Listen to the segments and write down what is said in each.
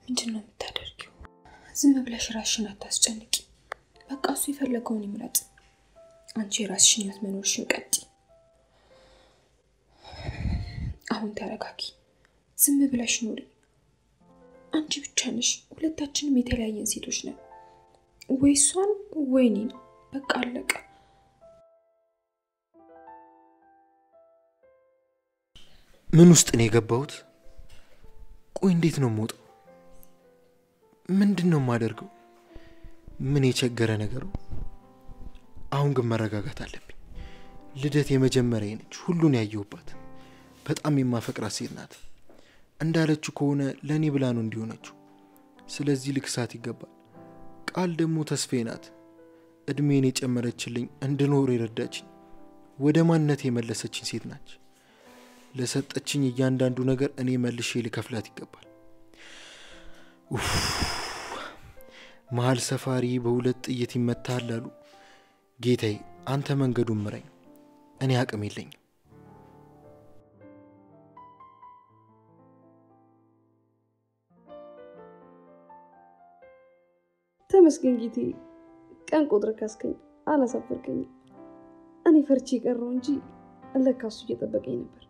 ምንድነው የምታደርጊው? ዝም ብለሽ ራስሽን አታስጨንቂ። በቃ እሱ የፈለገውን ይምረጥ። አንቺ ራስሽን ህይወት መኖርሽን ቀጥይ። አሁን ተረጋጊ። ዝም ብለሽ ኑሪ። አንቺ ብቻ ነሽ። ሁለታችንም የተለያየን ሴቶች ነን። ወይ እሷን ወይ እኔን። በቃ አለቀ። ምን ውስጥ ነው የገባሁት? ቆይ እንዴት ነው የምወጣው? ምንድነው የማደርገው? ምን የቸገረ ነገር ነው? አሁን ግን መረጋጋት አለብኝ። ልደት የመጀመሪያዬ ነች። ሁሉን ያየሁባት። በጣም የማፈቅራት ሴት ናት። እንዳለችው ከሆነ ለኔ ብላ ነው እንዲሆነችው። ስለዚህ ልክሳት ይገባል። ቃል ደግሞ ተስፋዬ ናት። እድሜን የጨመረችልኝ እንድኖር የረዳችኝ ወደ ማንነት የመለሰችኝ ሴት ናች። ለሰጠችኝ እያንዳንዱ ነገር እኔ መልሼ ልከፍላት ይገባል። መሃል ሰፋሪ በሁለት ጥይት ይመታል አሉ። ጌታዬ አንተ መንገዱን ምራኝ። እኔ አቅም የለኝም። ተመስገን ጌቴ። ቀን ቁጥር ካስከኝ አላሳፈርከኝ። እኔ ፈርቼ ቀረው እንጂ ለካሱ እየጠበቀኝ ነበር።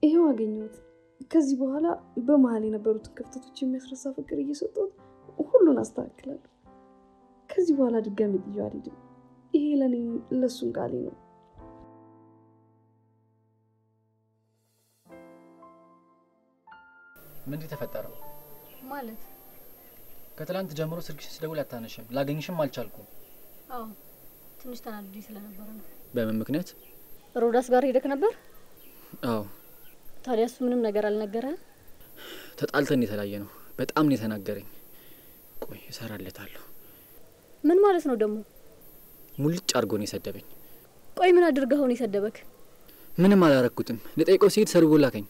ይሄው አገኘሁት። ከዚህ በኋላ በመሃል የነበሩትን ክፍተቶች የሚያስረሳ ፍቅር እየሰጠሁት ሁሉን አስተካክላለሁ። ከዚህ በኋላ ድጋሚ ጥዬው አልሄድም። ይሄ ለኔ ለሱን ቃሌ ነው። ምንድን ተፈጠረው? ማለት ከትላንት ጀምሮ ስልክሽን ስደውል አታነሽም። ላገኝሽም አልቻልኩም። አዎ ትንሽ ተናድጄ ስለነበረ ነው። በምን ምክንያት? ሮዳስ ጋር ሄደክ ነበር? አዎ። ታዲያ እሱ ምንም ነገር አልነገረ? ተጣልተን የተለያየ ነው። በጣም ነው የተናገረኝ። ቆይ እሰራለታለሁ። ምን ማለት ነው ደግሞ? ሙልጭ አድርጎ ነው የሰደበኝ። ቆይ ምን አድርገው ነው የሰደበክ? ምንም አላረኩትም። ልጠይቀው ሲሄድ ሰርቦ ላከኝ።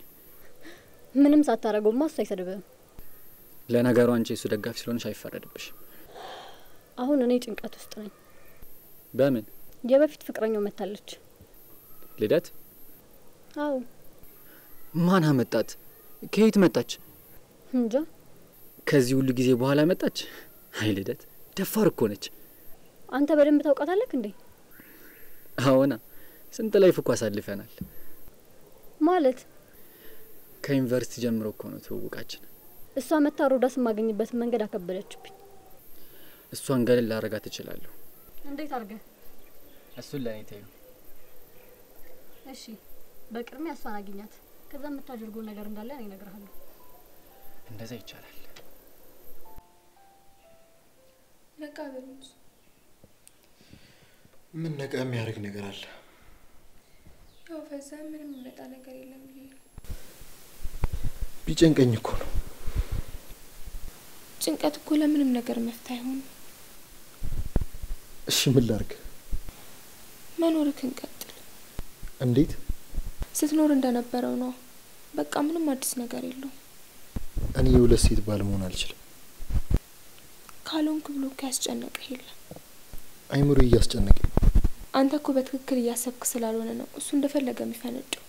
ምንም ሳታረገውማ እሱ አይሰድብህም። ለነገሩ አንቺ እሱ ደጋፊ ስለሆነሽ አይፈረድብሽ። አሁን እኔ ጭንቀት ውስጥ ነኝ። በምን? የበፊት ፍቅረኛው መታለች። ልደት? አዎ። ማን አመጣት? ከየት መጣች? እንጃ። ከዚህ ሁሉ ጊዜ በኋላ መጣች? አይ ልደት ደፋር እኮ ነች። አንተ በደንብ ታውቃታለህ እንዴ? አዎና፣ ስንት ላይፍ እኮ አሳልፈናል። ማለት ከዩኒቨርሲቲ ጀምሮ እኮ ነው ትውውቃችን። እሷ መታ ሮዳስ ማግኘበት መንገድ አከበደችብኝ። እሷን ገለል ላረጋት እችላለሁ። እንዴት አርገ? እሱን ለኔ ተይው። እሺ በቅድሚያ እሷን አግኛት። ከዛ የምታደርገው ነገር እንዳለ እኔ እነግርሃለሁ። እንደዛ ይቻላል። ነቃበሉት። ምን ነቃ የሚያደርግ ነገር አለ? ያው ፈዛ ምንም የሚመጣ ነገር የለም ብዬ ነው። ቢጨንቀኝ እኮ ነው። ጭንቀት እኮ ለምንም ነገር መፍትሄ አይሆንም። እሺ ምን ላድርግ? መኖርክን ቀጥል። እንዴት? ስትኖር እንደነበረው ነው። በቃ ምንም አዲስ ነገር የለውም። እኔ የሁለት ሴት ባል መሆን አልችልም። ካልሆንክ ብሎ ያስጨነቀህ የለም። አይምሮ እያስጨነቀኝ። አንተ እኮ በትክክል እያሰብክ ስላልሆነ ነው እሱ እንደፈለገ የሚፈነጨው።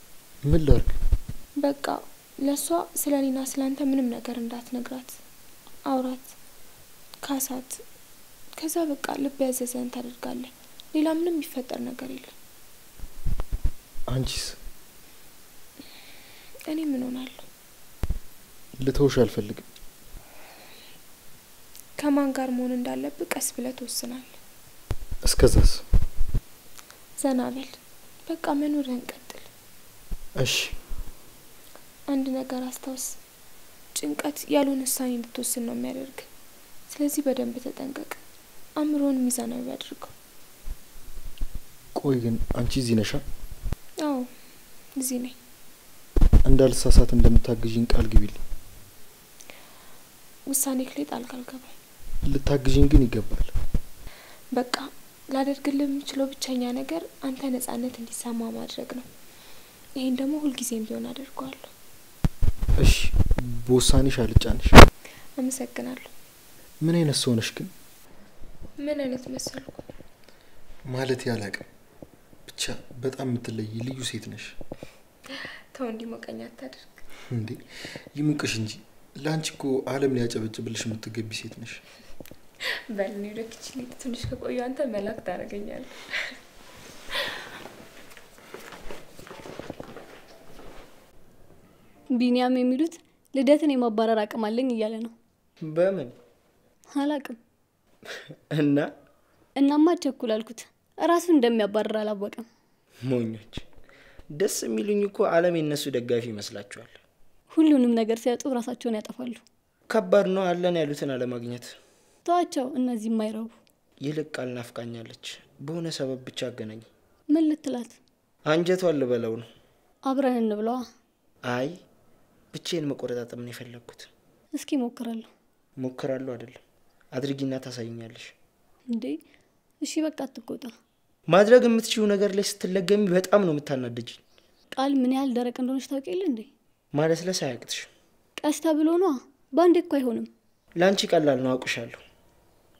ምን ላድርግ? በቃ ለሷ ስለኔና ስላንተ ምንም ነገር እንዳትነግራት። አውራት፣ ካሳት። ከዛ በቃ ልብ ያዘዘን ታደርጋለህ። ሌላ ምንም የሚፈጠር ነገር የለም። አንቺስ? እኔ ምን ሆናለሁ? ልተውሽ አልፈልግም። ከማን ጋር መሆን እንዳለብህ ቀስ ብለህ ትወስናለህ። እስከዛስ? ዘና በል። በቃ መኖርህን ቀጥል። እሺ። አንድ ነገር አስታውስ። ጭንቀት ያልሆነ ውሳኔ እንድትወስን ነው የሚያደርግ። ስለዚህ በደንብ ተጠንቀቅ። አእምሮን ሚዛናዊ አድርገው። ቆይ ግን አንቺ እዚህ ነሽ? አዎ እዚህ ነኝ። እንዳልሳሳት እንደምታግዢኝ ቃል ግቢልኝ። ውሳኔክ ላይ ጣልቃ አልገባም። ልታግዢኝ ግን ይገባል። በቃ ላደርግልህ የምችለው ብቸኛ ነገር አንተ ነጻነት እንዲሰማ ማድረግ ነው። ይሄን ደግሞ ሁልጊዜም ቢሆን አደርገዋለሁ። እሺ በውሳኔሽ አልጫንሽ። አመሰግናለሁ። ምን አይነት ሰው ነሽ ግን? ምን አይነት መሰልኩ? ማለት ያላቅም ብቻ በጣም የምትለይ ልዩ ሴት ነሽ። ተው እንዲሞቀኝ አታድርግ። እንዴ ይሙቅሽ እንጂ ላንቺ እኮ ዓለም ሊያጨበጭብልሽ የምትገቢ ሴት ነሽ። በልኔ ረክችሊ ትንሽ ከቆዩ አንተ መላክ ታረጋኛለህ። ቢኒያም የሚሉት ልደትን የማባረር አቅም አለኝ እያለ ነው። በምን አላቅም። እናማ ቸኩል አልኩት። ራሱን እንደሚያባረር አላወቀም። ሞኞች። ደስ የሚሉኝ እኮ ዓለም የነሱ ደጋፊ ይመስላችኋል። ሁሉንም ነገር ሲያጡ ራሳቸውን ያጠፋሉ። ከባድ ነው አለን ያሉትን አለማግኘት። ተዋቸው፣ እነዚህ የማይረቡ። ይልቅ ቃል ናፍቃኛለች። በሆነ ሰበብ ብቻ አገናኝ። ምን ልትላት? አንጀቷን ልበለው ነው። አብረን እንብለዋ። አይ ብቻዬን መቆረጣጠም ነው የፈለኩት። እስኪ ሞክራለሁ አይደለም አድርጊና ታሳይኛለሽ። እንዴ እሺ በቃ አትቆጣ። ማድረግ የምትችይው ነገር ላይ ስትለገሚ በጣም ነው የምታናደጅኝ። ቃል ምን ያህል ደረቅ እንደሆነች ታውቂያለሽ እንዴ? ማለስለስ አያቅትሽ። ቀስታ ብሎ ነው ባንዴ እኮ አይሆንም። ላንቺ ቀላል ነው አውቅሻለሁ።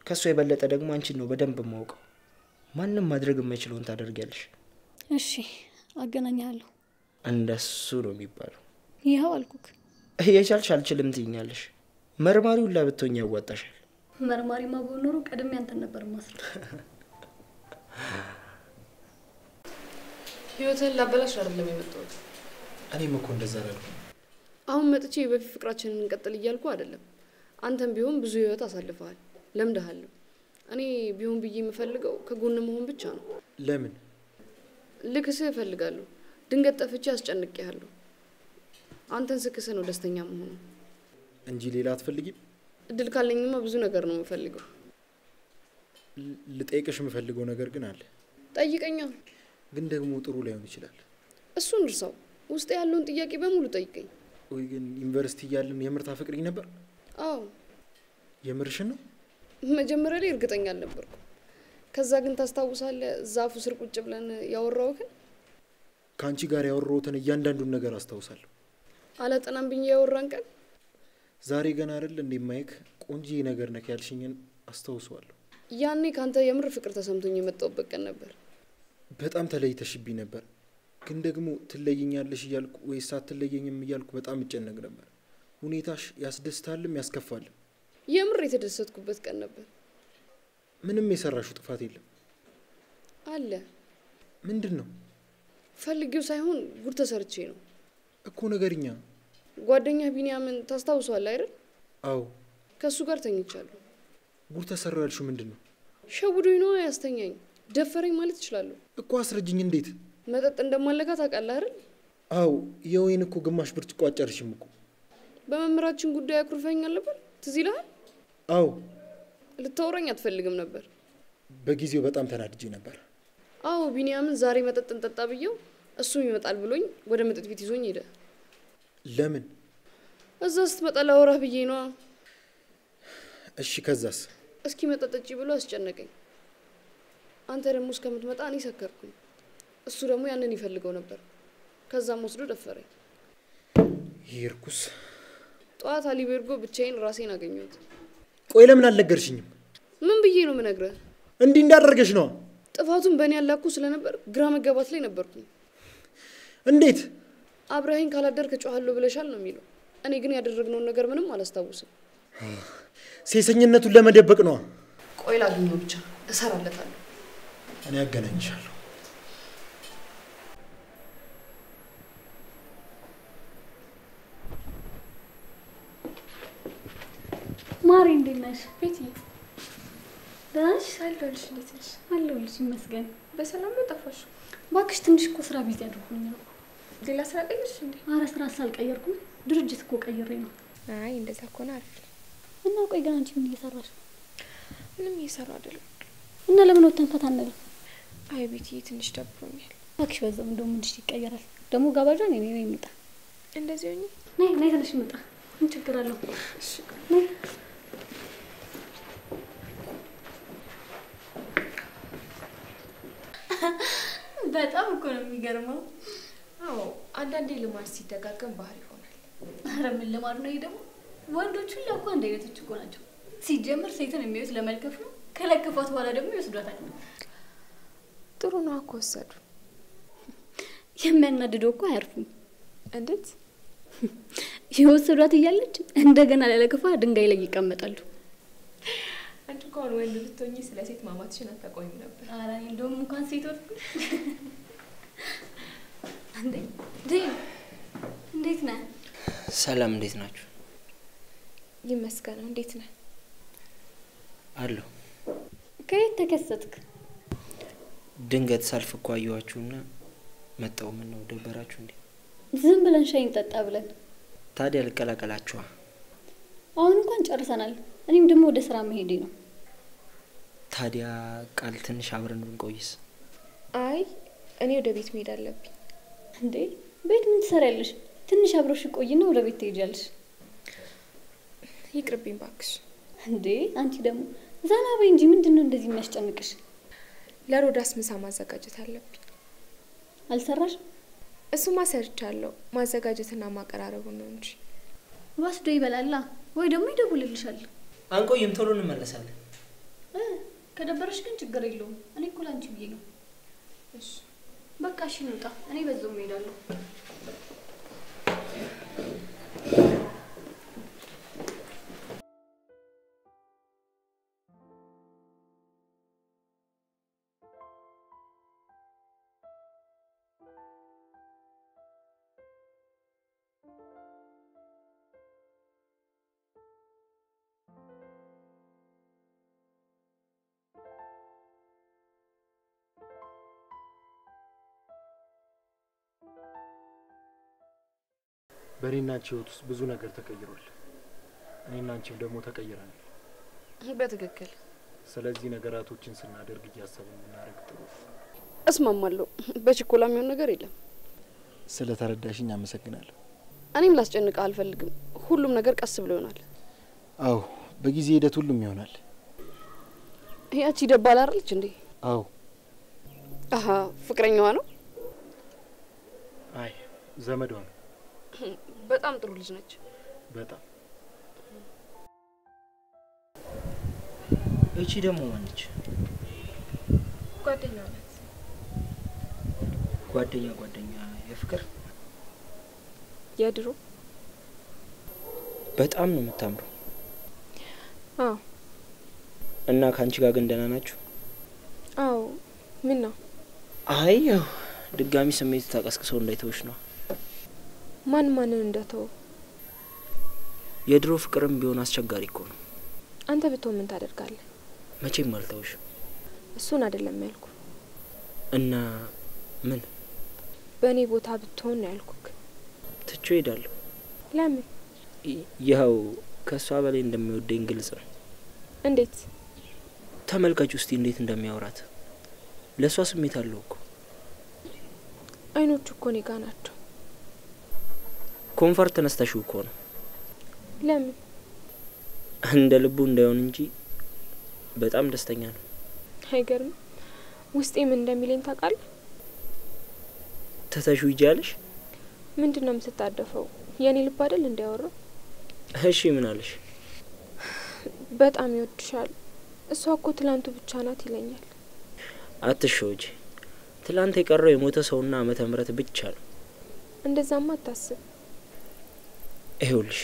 ከሱ የበለጠ ደግሞ አንቺን ነው በደንብ ማውቀው። ማንንም ማድረግ የማይችለውን ታደርጊያለሽ። እሺ አገናኛለሁ። እንደሱ ነው የሚባለው። ይሄው አልኩክ። እየቻልሽ አልችልም ትይኛለሽ። መርማሪው ለብቶኝ ያዋጣሻል። መርማሪማ ቢኖር ቀድሜ አንተን ነበር ማስረ ህይወትን ላበላሽ አይደለም የመጣሁት። እኔም እኮ እንደዛ ነው። አሁን መጥቼ በፊት ፍቅራችንን እንቀጥል እያልኩ አይደለም። አንተም ቢሆን ብዙ ህይወት አሳልፈሃል፣ ለምደሃል። እኔ ቢሆን ብዬ የምፈልገው ከጎን መሆን ብቻ ነው። ለምን? ልክስህ እፈልጋለሁ። ድንገት ጠፍቼ አስጨንቄሃለሁ። አንተን ስክስህ ነው ደስተኛ መሆኑ እንጂ ሌላ አትፈልጊም? እድል ካለኝማ ብዙ ነገር ነው የምፈልገው። ልጠይቅሽ የምፈልገው ነገር ግን አለ። ጠይቀኛ። ግን ደግሞ ጥሩ ላይሆን ይችላል። እሱን እርሳው። ውስጥ ያለውን ጥያቄ በሙሉ ጠይቀኝ። ወይ ግን ዩኒቨርሲቲ እያለን የምር ታፈቅሪኝ ነበር? አዎ። የምርሽን ነው? መጀመሪያ ላይ እርግጠኛ አልነበርኩም። ከዛ ግን ታስታውሳለህ ዛፉ ስር ቁጭ ብለን ያወራውከን? ካንቺ ጋር ያወራውትን እያንዳንዱን ነገር አስታውሳለሁ። አላጠናም ብዬ ያወራን ቀን ዛሬ ገና አይደል እንዴ ማይክ ቆንጆ ነገር ነክ ያልሽኝን አስታውሰዋለሁ። ያኔ ካንተ የምር ፍቅር ተሰምቶኝ የመጣውበት ቀን ነበር። በጣም ተለይተሽብኝ ነበር። ግን ደግሞ ትለይኛለሽ እያልኩ ወይስ አትለየኝም እያልኩ በጣም እጨነቅ ነበር። ሁኔታሽ ያስደስታልም ያስከፋልም። የምር የተደሰትኩበት ቀን ነበር። ምንም የሰራሽው ጥፋት የለም አለ። ምንድነው? ፈልጊው ሳይሆን ጉድ ተሰርቼ ነው እኮ ነገርኛ። ጓደኛ ቢኒያምን ታስታውሳለህ አይደል? አዎ። ከሱ ጋር ተኝቻለሁ። ጉድ ተሰራው ያልሽው ምንድነው? ሸውዶኝ ነው ያስተኛኝ። ደፈረኝ ማለት እችላለሁ እኮ። አስረጅኝ። እንዴት? መጠጥ እንደማለካ ታውቃለህ አይደል? አዎ። የወይን እኮ ግማሽ ብርጭቆ አጨርሽም እኮ። በመምራችን ጉዳይ አኩርፈኛል ነበር። ትዝ ይልሃል? አዎ። ልታወራኝ አትፈልግም ነበር። በጊዜው በጣም ተናድጄ ነበር። አዎ። ቢኒያምን ዛሬ መጠጥ እንጠጣ ብዬው እሱም ይመጣል ብሎኝ ወደ መጠጥ ቤት ይዞኝ ሄደ። ለምን? እዛ ስትመጣ ላወራህ ብዬ ነው። እሺ ከዛስ? እስኪ መጠጥጪ ብሎ አስጨነቀኝ። አንተ ደግሞ እስከምትመጣ እኔ ሰከርኩኝ። እሱ ደግሞ ያንን ይፈልገው ነበር። ከዛም ወስዶ ደፈረኝ። ይርኩስ። ጧት አሊቤርጎ ብቻዬን ራሴን አገኘሁት። ቆይ ለምን አልነገርሽኝም? ምን ብዬ ነው የምነግርህ? እንዲህ እንዳደረገሽ ነው። ጥፋቱን በእኔ ያላኩ ስለነበር ግራ መጋባት ላይ ነበርኩኝ። እንዴት? አብረኸኝ ካላደርክ ጮሃለሁ ብለሻል ነው የሚለው። እኔ ግን ያደረግነውን ነገር ምንም አላስታውስም። ሴሰኝነቱን ለመደበቅ ነው። ቆይ ላግኘው ብቻ እሰራለታለሁ። እኔ አገናኝሻለሁ። ማሪ እንዴት ነሽ? ቤቲ ዳሽ አለሁልሽ። እንዴት ነሽ? አለሁልሽ ይመስገን። በሰላም ነው ጠፋሽ? እባክሽ ትንሽ እኮ ስራ ቢዚ አድርጎኝ ነው። ሌላ ስራ ቀይርሽ እንዴ? ኧረ ስራ ሳልቀየርኩም ድርጅት እኮ ቀይሬ ነው። አይ እንደዛ ከሆነ አሪፍ። እና ቆይ ግን አንቺ ምን እየሰራሽ ነው? ምንም እየሰራሁ አይደለም። እና ለምን ወተን ፈታ አንልም? አይ ቤቲ ትንሽ ደብሮኛል። እባክሽ በዛው እንደው ምን ይቀየራል? ደግሞ ጋባጇን እኔ ነኝ የምጣ። እንደዚህ ሆኜ ነይ ትንሽ ምጣ። ምን ችግር አለው? እሺ ነይ። በጣም እኮ ነው የሚገርመው። አዎ አንዳንዴ ልማድ ሲደጋገም ባህሪ ይሆናል። ኧረ ምን ልማድ ነው ይሄ ደግሞ? ወንዶቹ ለኮ አንድ አይነቶች እኮ ናቸው። ሲጀምር ሴትን የሚዩት ለመልከፍ ነው። ከለከፏት በኋላ ደግሞ ይወስዷታል። ጥሩ ነው እኮ ወሰዱ። የሚያናድደው እኮ አያርፉም። እንዴት? የወሰዷት እያለች እንደገና ለለክፋ ድንጋይ ላይ ይቀመጣሉ። አንቺ እንኳን ወንድ ልትሆኚ ስለ ሴት ማማትሽን አታቆይም ነበር። ኧረ እኔ እንደውም እንኳን ሴት ወርኩ። እንዴ እንዴት ነህ? ሰላም፣ እንዴት ናችሁ? ይመስገነው። እንዴት ነህ? አለሁ። ከየት ተከሰትክ? ድንገት ሳልፍ እኮ አየኋችሁና መጣሁ። ምን ነው ደበራችሁ እንዴ? ዝም ብለን ሻይ እንጠጣ ብለን። ታዲያ ልቀላቀላችኋ? አሁን እንኳን ጨርሰናል። እኔም ደግሞ ወደ ስራ መሄዴ ነው። ታዲያ ቃል ትንሽ አብረን ብንቆይስ? አይ እኔ ወደ ቤት መሄድ አለብኝ። እንዴ ቤት ምን ትሰሪያለሽ? ትንሽ አብረሽ ቆይና ወደ ቤት ትሄጃለሽ። ይቅርብኝ ባክሽ። እንዴ አንቺ ደግሞ ዘና በይ እንጂ ምንድነው እንደዚህ የሚያስጨንቅሽ? ለሮዳስ ምሳ ማዘጋጀት አለብኝ። አልሰራሽ? እሱማ ሰርቻለሁ። ማዘጋጀትና ማቀራረቡ ነው እንጂ ወስዶ ይበላላ ወይ ደግሞ ይደውልልሻል። አንቆይም፣ ቶሎ እንመለሳለን። ከደበረሽ ግን ችግር የለውም። እኔ እኮ ላንቺ ብዬ ነው። እሺ በቃ እሺ እንውጣ። እኔ በዛው እሄዳለሁ። በእኔና አንቺ ህይወት ውስጥ ብዙ ነገር ተቀይሯል። እኔና አንቺም ደግሞ ተቀይረናል። በትክክል። ስለዚህ ነገራቶችን ስናደርግ እያሰብን እናደርግ ጥሩ። እስማማለሁ። በችኮላ የሚሆን ነገር የለም። ስለ ተረዳሽኝ አመሰግናለሁ። እኔም ላስጨንቅ አልፈልግም። ሁሉም ነገር ቀስ ብሎ ይሆናል። አዎ፣ በጊዜ ሂደት ሁሉም ይሆናል። ያቺ ደባል አይደለች እንዴ? አዎ። አሃ፣ ፍቅረኛዋ ነው? አይ ዘመዷ ነው። በጣም ጥሩ ልጅ ነች። በጣም። እቺ ደግሞ ማነች? ጓደኛዋ ናት። ጓደኛ የፍቅር? የድሮ? በጣም ነው የምታምረው። አዎ። እና ካንቺ ጋር ግን ደህና ናችሁ? አዎ። ምን ነው? አይ ያው ድጋሚ ስሜት ታቀስቅሰው እንዳይተውሽ ነው። ማንን እንደተው? የድሮ ፍቅርም ቢሆን አስቸጋሪ እኮ ነው። አንተ ብትሆን ምን ታደርጋለህ? መቼም አልተውሽ። እሱን አይደለም ያልኩ። እና ምን? በእኔ ቦታ ብትሆን ነው ያልኩክ። ትቼው ሄዳለሁ። ለምን? ያው ከሷ በላይ እንደሚወደኝ ግልጽ ነው። እንዴት? ተመልከች ውስጥ እንዴት እንደሚያወራት። ለሷ ስሜት አለው እኮ። አይኖቹ እኮ እኔ ጋ ናቸው። ኮንፈርት ተነስተሽው እኮ ነው። ለምን? እንደ ልቡ እንዳይሆን እንጂ በጣም ደስተኛ ነው። አይገርም? ውስጤ ምን እንደሚለኝ ታውቃለህ? ተተሽው ይጃለሽ? ምንድነው የምትታደፈው? የኔ ልብ አይደል እንዲያወራው? እሺ ምን አለሽ? በጣም ይወድሻል። እሷ እኮ ትላንቱ ብቻ ናት ይለኛል። አትሾጂ። ትላንት የቀረው የሞተ ሰውና ዓመተ ምህረት ብቻ ነው። እንደዛማ አታስብ። ይኸውልሽ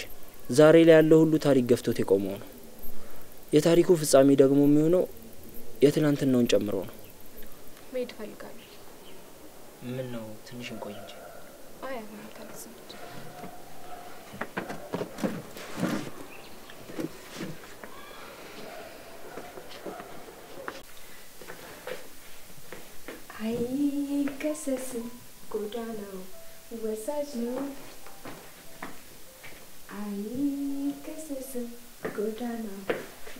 ዛሬ ላይ ያለው ሁሉ ታሪክ ገፍቶት የቆመው ነው። የታሪኩ ፍጻሜ ደግሞ የሚሆነው የትላንትናውን ጨምሮ ነው። መሄድ ፈልጋለሁ። ምን ነው ትንሽ እንቆይ እንጂ። አይ አሁን ተነስቼ አይከሰስም ጎዳናው ወሳጅ ነው። አይከሰስም ጎዳናው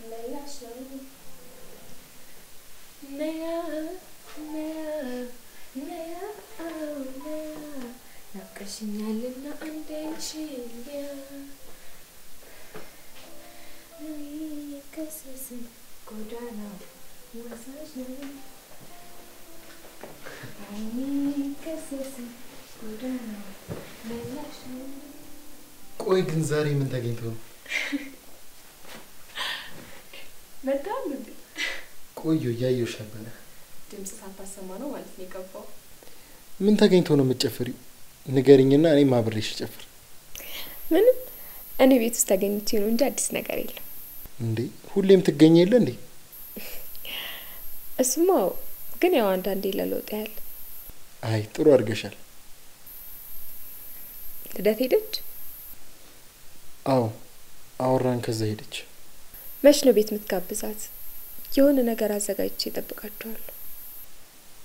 መላሽ ነው። ነያ ነያ ነያ ነያ ናፍቀሽኛልና አንዴንሽልያ አይከሰስም ጎዳናው ወሳጅ ነው። ቆይ ግን ዛሬ ምን ተገኝቶ ነው? በጣም ቆዩ እያየሁሽ ነበረ። ድምጽ ሳታሰማ ነው ማለት ነው የገባው። ምን ተገኝቶ ነው የምትጨፍሪው? ንገሪኝና እኔም አብሬሽ ጨፍር። ምንም እኔ ቤት ውስጥ ተገኝቼ ነው እንጂ አዲስ ነገር የለም። እንዴ ሁሌም ትገኝ የለ እንዴ? እሱማ ግን ያው አንዳንዴ ለለውጥ ያህል። አይ ጥሩ አድርገሻል። ልደት ሄደች? አዎ አወራን፣ ከዛ ሄደች። መች ነው ቤት የምትጋብዛት? የሆነ ነገር አዘጋጅቼ እጠብቃቸዋለሁ።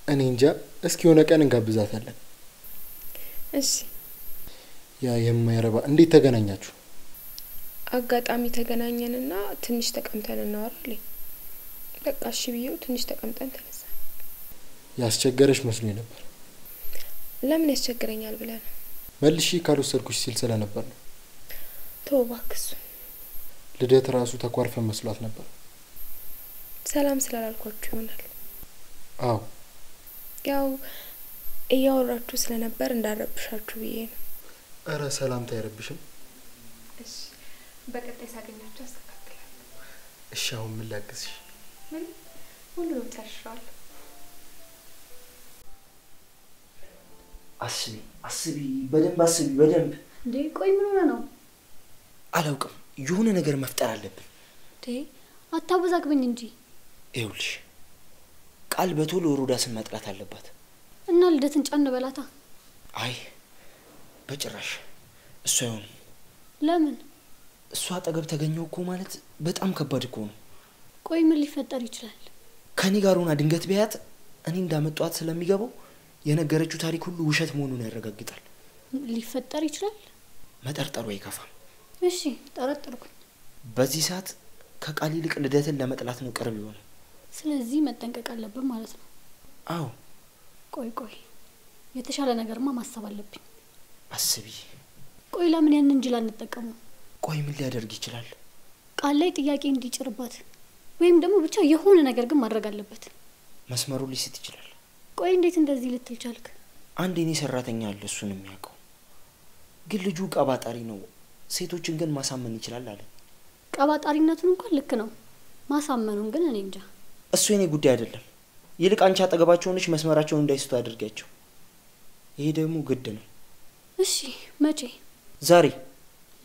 እኔ እንጃ፣ እስኪ የሆነ ቀን እንጋብዛታለን። እሺ። ያ የማይረባ እንዴት ተገናኛችሁ? አጋጣሚ ተገናኘንና ትንሽ ተቀምጠን እናወራለን። በቃ እሺ ብዬው ትንሽ ተቀምጠን ተነሳ። ያስቸገረሽ መስሎኝ ነበር። ለምን ያስቸግረኛል ብለህ ነው? መልሺ ካልወሰድኩሽ ሲል ስለነበር ነው። ተው እባክህ እሱን። ልደት ራሱ ተኳርፈን መስሏት ነበር። ሰላም ስላላልኳችሁ ይሆናል። አዎ ያው እያወራችሁ ስለነበር እንዳረብሻችሁ ብዬ ነው። እረ ሰላምታ አይረብሽም። እሺ በቀጣይ ሳገኛችሁ አስተካክላለሁ። እሺ አሁን ምን ላግዝሽ? ምን ሁሉንም ጨርሻለሁ። አስቢ፣ በደንብ አስቢ፣ በደንብ። እንዴ ቆይ ምን ሆነ ነው? አላውቅም፣ የሆነ ነገር መፍጠር አለብን። እንዴ አታወዛግበኝ እንጂ። ይኸውልሽ ቃል በቶሎ ሮዳስን መጥራት አለባት። እና ልደትን ጫን በላታ። አይ በጭራሽ እሱ አይሆንም። ለምን? እሱ አጠገብ ተገኘው እኮ ማለት በጣም ከባድ እኮ ነው። ቆይ ምን ሊፈጠር ይችላል? ከኔ ጋር ሆና ድንገት ቢያት እኔ እንዳመጣኋት ስለሚገባው የነገረችው ታሪክ ሁሉ ውሸት መሆኑን ያረጋግጣል። ሊፈጠር ይችላል። መጠርጠሩ አይከፋም። እሺ ጠረጠርኩኝ። በዚህ ሰዓት ከቃል ይልቅ ልደትን ለመጥላት ነው ቅርብ ይሆናል። ስለዚህ መጠንቀቅ አለብን ማለት ነው። አዎ። ቆይ የተሻለ ነገርማ ማሰብ አለብኝ። አስቢ። ቆይ ለምን ያንን ጅል አንጠቀመው? ቆይ ምን ሊያደርግ ይችላል? ቃል ላይ ጥያቄ እንዲጭርባት ወይም ደግሞ ብቻ የሆነ ነገር ግን ማድረግ አለበት። መስመሩ ሊስት ይችላል። ቆይ እንዴት እንደዚህ ልትል ቻልክ? አንድ የኔ ሰራተኛ አለ፣ እሱን የሚያውቀው ግን ልጁ ቀባጣሪ ነው። ሴቶችን ግን ማሳመን ይችላል አለ። ቀባጣሪነቱን እንኳን ልክ ነው፣ ማሳመኑን ግን እኔ እንጃ። እሱ የኔ ጉዳይ አይደለም። ይልቅ አንቺ አጠገባቸው ሆነሽ መስመራቸውን እንዳይስቱ አድርጊያቸው። ይሄ ደግሞ ግድ ነው። እሺ መቼ? ዛሬ።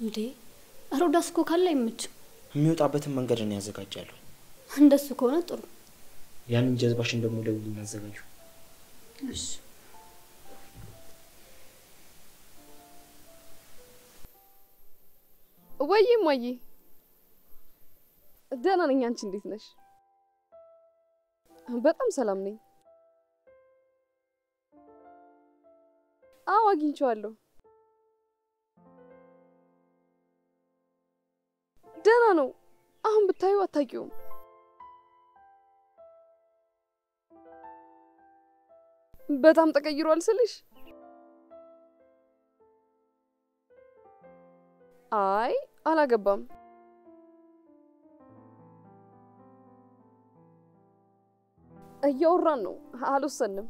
እንዴ ሮዳስ እኮ ካለ አይመችም። የሚወጣበትን መንገድ ነው ያዘጋጃለሁ። እንደሱ ከሆነ ጥሩ። ያንን ጀዝባሽን ደግሞ ለሁሉ ያዘጋጁ። እሺ። ወይዬ ደህና ነኝ። አንቺ እንዴት ነሽ? በጣም ሰላም ነኝ። አዎ አግኝቼዋለሁ። ደህና ነው። አሁን ብታዩ አታውቂውም። በጣም ተቀይሯል ስልሽ፣ አይ አላገባም። እያወራን ነው፣ አልወሰንም።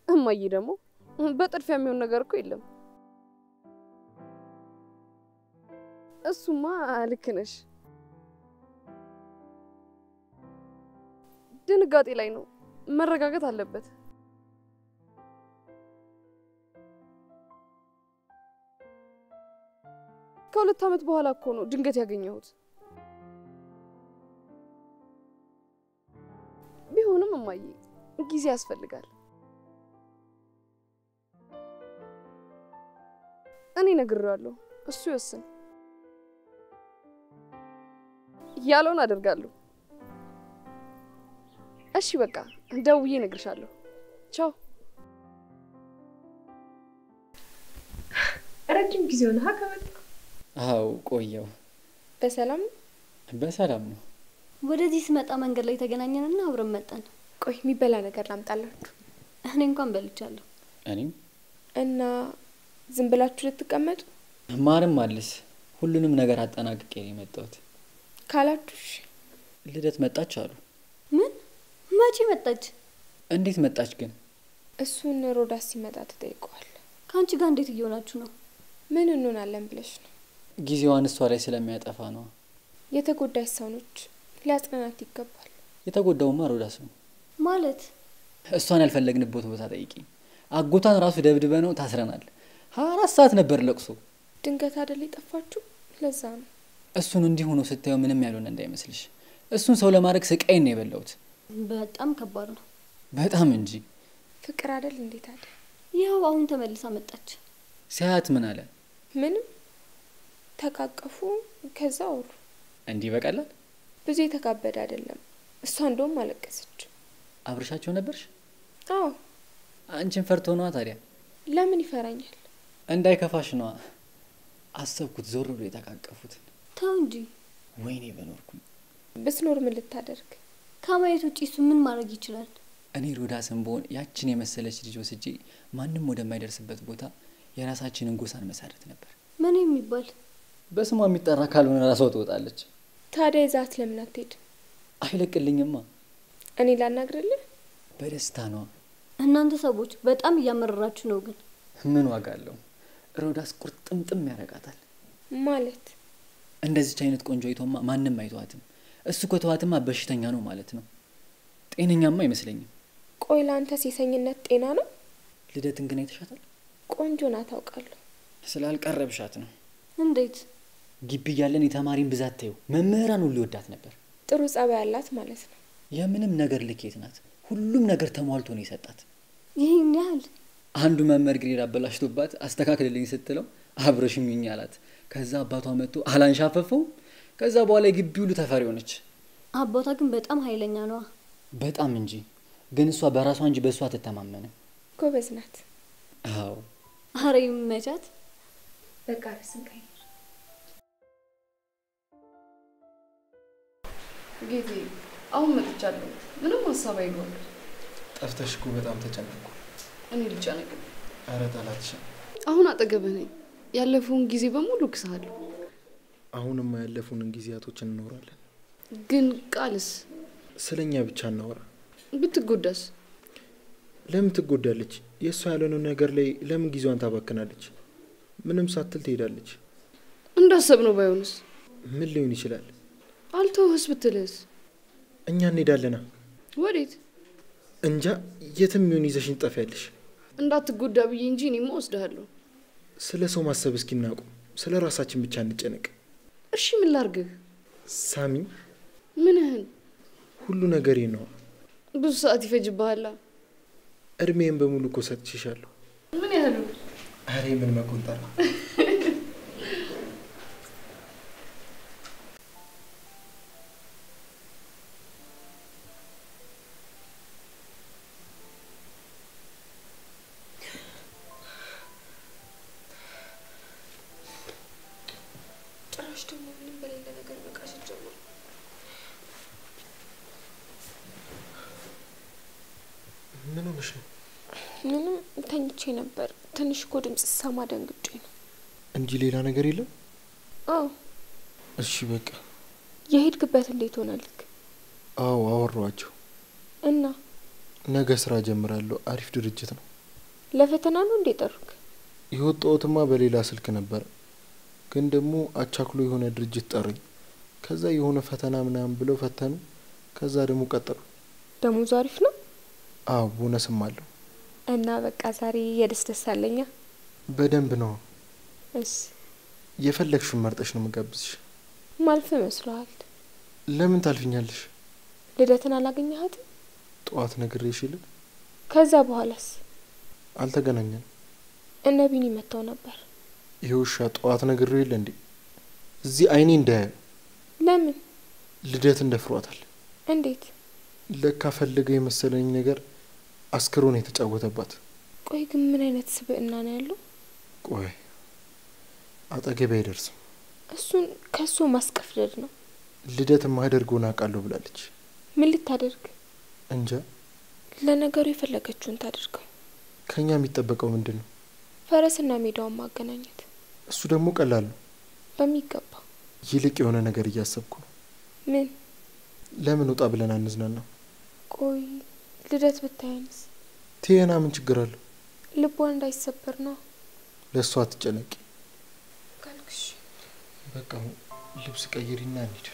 እማዬ ደግሞ በጥድፊያ የሚሆን ነገር እኮ የለም። እሱማ ልክ ነሽ። ድንጋጤ ላይ ነው፣ መረጋጋት አለበት። ከሁለት ዓመት በኋላ እኮ ነው ድንገት ያገኘሁት። ቢሆንም እማዬ ጊዜ ያስፈልጋል። እኔ ነግሬዋለሁ፣ እሱ ይወስን። ያለውን አደርጋለሁ። እሺ በቃ ደውዬ እነግርሻለሁ። ቻው። ረጅም ጊዜ ሆነ ከመጣ? አዎ ቆየው። በሰላም? በሰላም ነው። ወደዚህ ስመጣ መንገድ ላይ ተገናኘንና አብረን መጣን። ቆይ የሚበላ ነገር ላምጣላችሁ? እኔ እንኳን በልቻለሁ። እኔም። እና ዝም ብላችሁ ልትቀመጡ? ማርም አለስ ሁሉንም ነገር አጠናቅቄ ነው የመጣሁት። ካላችሁ ልደት መጣች አሉ። ምን? መቼ መጣች? እንዴት መጣች ግን? እሱን ሮዳስ ሲመጣ ተጠይቀዋል። ከአንቺ ጋር እንዴት እየሆናችሁ ነው? ምን እንሆናለን ብለሽ ነው? ጊዜዋን እሷ ላይ ስለሚያጠፋ ነው። የተጎዳች ሰው ነች፣ ሊያጽናናት ይገባል። የተጎዳውማ ሮዳስ ነው። ማለት? እሷን ያልፈለግንበት ቦታ ጠይቂ። አጎቷን ራሱ ደብድበ ነው ታስረናል። 24 ሰዓት ነበር ለቅሶ። ድንገት አይደል የጠፋችሁ? ለዛ ነው። እሱን እንዲህ ሆኖ ስታየው ምንም ያልሆነ እንዳይመስልሽ። እሱን ሰው ለማድረግ ስቃይ ነው የበላሁት። በጣም ከባድ ነው። በጣም እንጂ። ፍቅር አይደል እንዴት አለ? ያው አሁን ተመልሳ መጣች። ሲያት ምን አለ? ምንም። ተቃቀፉ፣ ከዛ አወሩ። እንዲህ በቀላል ብዙ የተካበደ አይደለም። እሷ እንደውም አለቀሰች። አብርሻቸው ነበርሽ? አዎ። አንቺን ፈርቶ ነዋ ታዲያ። ለምን ይፈራኛል? እንዳይከፋሽ ነዋ። አሰብኩት ዞር ብሎ የተቃቀፉት። ተው እንጂ። ወይኔ በኖርኩኝ። ብትኖር ምን ልታደርግ? ከማየት ውጪ እሱ ምን ማድረግ ይችላል? እኔ ሮዳስን ብሆን ያችን የመሰለች ልጅ ወስጄ ማንም ወደማይደርስበት ቦታ የራሳችንን ጎሳን መሰረት ነበር። ምን የሚባል? በስሟ የሚጠራ ካልሆነ ራሷ ትወጣለች። ታዲያ ይዛት ለምን አትሄድ? አይለቅልኝማ። እኔ ላናግርልህ? በደስታ ነዋ። እናንተ ሰዎች በጣም እያመረራችሁ ነው። ግን ምን ዋጋ አለው? ሮዳስ ቁርጥምጥም ያረጋታል። ማለት እንደዚች አይነት ቆንጆ አይቶማ ማንም አይተዋትም። እሱ ከተዋትማ በሽተኛ ነው ማለት ነው። ጤነኛማ አይመስለኝም። ቆይ ለአንተ ሴሰኝነት ጤና ነው? ልደትን ግን አይተሻታል? ቆንጆ ናት አውቃለሁ። ስላልቀረብሻት ነው። እንዴት? ግቢ ያለን የተማሪን ብዛት ታዩ። መምህራን ሁሉ ይወዳት ነበር። ጥሩ ጸባይ ያላት ማለት ነው። የምንም ነገር ልኬት ናት። ሁሉም ነገር ተሟልቶ ነው የሰጣት። ይሄን ያህል? አንዱ መምህር ግሬድ አበላሽቶባት አስተካክልልኝ ስትለው አብረሽኝ ይኝ አላት። ከዛ አባቷ መጥቶ አላንሻፈፈው። ከዛ በኋላ የግቢ ሁሉ ተፈሪ ሆነች። አባቷ ግን በጣም ኃይለኛ ነው። በጣም እንጂ። ግን እሷ በራሷ እንጂ በእሷ አትተማመንም። ጎበዝ ናት። አዎ። አረ ይመቻት። በቃ ርስን ቀይር። ጌቴ አሁን መጥቻለሁ። ምንም ሀሳብ አይገባም። ጠፍተሽ እኮ በጣም ተጨነቅኩ። እኔ ልጨነቅ? ኧረ ጠላትሽ። አሁን አጠገብህ ነኝ። ያለፈውን ጊዜ በሙሉ ክሳለሁ። አሁንማ ያለፉንን ጊዜያቶች እንኖራለን። ግን ቃልስ? ስለኛ ብቻ እናወራ። ብትጎዳስ? ለምን ትጎዳለች? የእሷ ያለነው ነገር ላይ ለምን ጊዜዋን ታባክናለች? ምንም ሳትል ትሄዳለች። እንዳሰብነው ባይሆንስ? ምን ሊሆን ይችላል? አልተውህስ ብትልስ? እኛ እንሄዳለና። ወዴት? እንጃ። የትም ይሁን ይዘሽኝ ትጠፊያለሽ። እንዳትጎዳ ብዬ እንጂ እኔማ ወስድሃለሁ። ስለ ሰው ማሰብ እስኪ እናቁም። ስለ ራሳችን ብቻ እንጨነቅ። እሺ ምን ላርግህ? ሳሚ። ምንህን? ሁሉ ነገሬ ነው። ብዙ ሰዓት ይፈጅብሃል። እድሜን በሙሉ እኮ ሰጥቼሻለሁ። ምን ያህሉ? አሬ ምን መቆንጠር። ጭራሽ ደግሞ ምንም በሌለ ነገር መቃሸት ጀመርኩ። ምን ሆነሽ ነው? ምንም ተኝቼ ነበር። ትንሽ እኮ ድምጽ ስሰማ ደንግጬ ነው እንጂ ሌላ ነገር የለም። አዎ። እሺ በቃ። የሄድክበት እንዴት ሆነልክ? አዎ አወራኋቸው እና ነገ ስራ ጀምራለሁ። አሪፍ ድርጅት ነው። ለፈተና ነው እንዴ ጠሩክ? የወጣሁትማ በሌላ ስልክ ነበር፣ ግን ደግሞ አቻክሎ የሆነ ድርጅት ጠሩኝ። ከዛ የሆነ ፈተና ምናምን ብለው ፈተኑ። ከዛ ደግሞ ቀጠሩ። ደሞዙ አሪፍ ነው? አዎ ቦነስም አለው። እና በቃ ዛሬ የደስ አለኛ። በደንብ ነው። እሺ የፈለግሽውን መርጠሽ ነው መጋብዝሽ። ማልፍ መስሏል? ለምን ታልፊኛለሽ? ልደትን አላገኘሃትም? ጠዋት ነግሬሽ የለ። ከዛ በኋላስ? አልተገናኘንም። እነ ቢኒ መተው ነበር። ይኸውሻ ጠዋት ነግሬው የለ እንዴ? እዚህ አይኔ እንዳያዩ። ለምን? ልደት እንደፍሯታል። እንዴት? ለካ ፈልገው የመሰለኝ ነገር አስክሮ ነው የተጫወተባት። ቆይ ግን ምን አይነት ስብዕና ነው ያለው? ቆይ አጠገቤ አይደርስም። እሱን ከሱ ማስቀፍደድ ነው። ልደት ማደርገውን አውቃለሁ ብላለች። ምን ልታደርግ? እንጃ። ለነገሩ የፈለገችውን ታደርገው። ከኛ የሚጠበቀው ምንድን ነው? ፈረስና ሜዳውን ማገናኘት። እሱ ደግሞ ቀላል ነው። በሚገባ። ይልቅ የሆነ ነገር እያሰብኩ ነው። ምን? ለምን ወጣ ብለን አንዝናና? ቆይ ልደት ብታየንስ? ቲያና ምን ችግር አለው? ልቧ እንዳይሰበር ነው። ለእሷ አትጨነቂ ካልክሽ በቃ። ልብስ ቀይሪና እንሂድ።